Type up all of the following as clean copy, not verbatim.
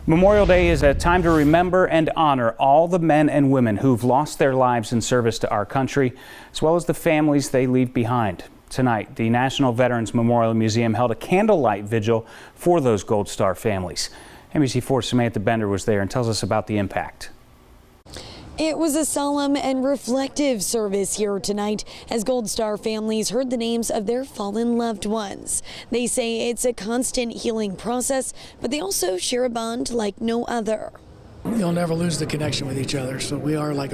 Memorial Day is a time to remember and honor all the men and women who've lost their lives in service to our country, as well as the families they leave behind. Tonight, the National Veterans Memorial Museum held a candlelight vigil for those Gold Star families. NBC4's Samantha Bender was there and tells us about the impact. It was a solemn and reflective service here tonight as Gold Star families heard the names of their fallen loved ones. They say it's a constant healing process, but they also share a bond like no other. You'll never lose the connection with each other, so we are like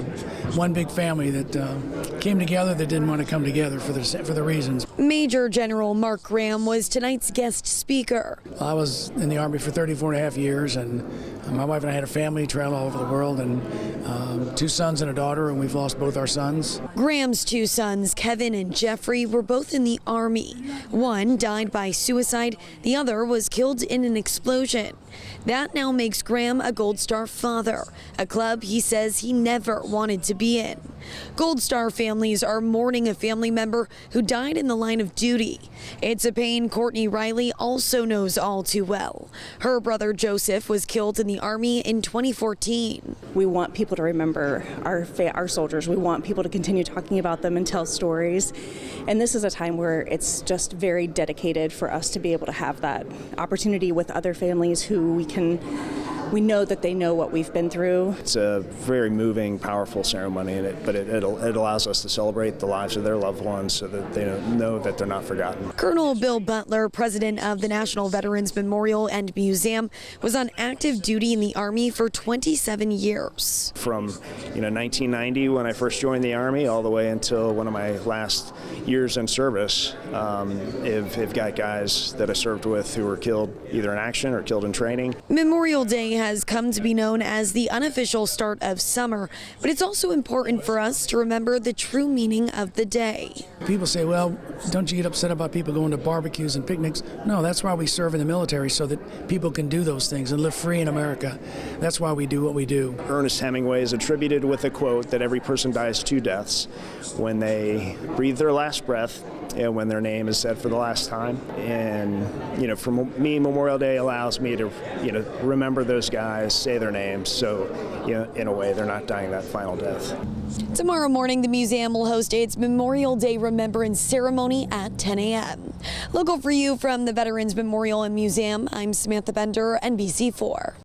one big family that came together that didn't want to come together for the reasons. Major General Mark Graham was tonight's guest speaker. I was in the Army for 34 and a half years, and my wife and I had a family, traveled all over the world, and 2 sons and a daughter, and we've lost both our sons. Graham's 2 sons, Kevin and Jeffrey, were both in the Army. One died by suicide, the other was killed in an explosion. That now makes Graham a Gold Star father, a club he says he never wanted to be in. Gold Star families are mourning a family member who died in the line of duty. It's a pain Courtney Riley also knows all too well. Her brother Joseph was killed in the Army in 2014. We want people to remember our soldiers. We want people to continue talking about them and tell stories. And this is a time where it's just very dedicated for us to be able to have that opportunity with other families who we know that they know what we've been through. It's a very moving, powerful ceremony, but it allows us to celebrate the lives of their loved ones so that they know that they're not forgotten. Colonel Bill Butler, president of the National Veterans Memorial and Museum, was on active duty in the Army for 27 years. From 1990 when I first joined the Army all the way until one of my last years in service, I've got guys that I served with who were killed either in action or killed in training. Memorial Day has come to be known as the unofficial start of summer, but it's also important for us to remember the true meaning of the day. People say, well, don't you get upset about people going to barbecues and picnics? No, that's why we serve in the military, so that people can do those things and live free in America. That's why we do what we do. Ernest Hemingway is attributed with a quote that every person dies 2 deaths: when they breathe their last breath and when their name is said for the last time. And for me, Memorial Day allows me to remember those guys, say their names, so in a way they're not dying that final death. Tomorrow morning, the museum will host its Memorial Day Remembrance Ceremony at 10 a.m. Local for you from the Veterans Memorial and Museum, I'm Samantha Bender, NBC4.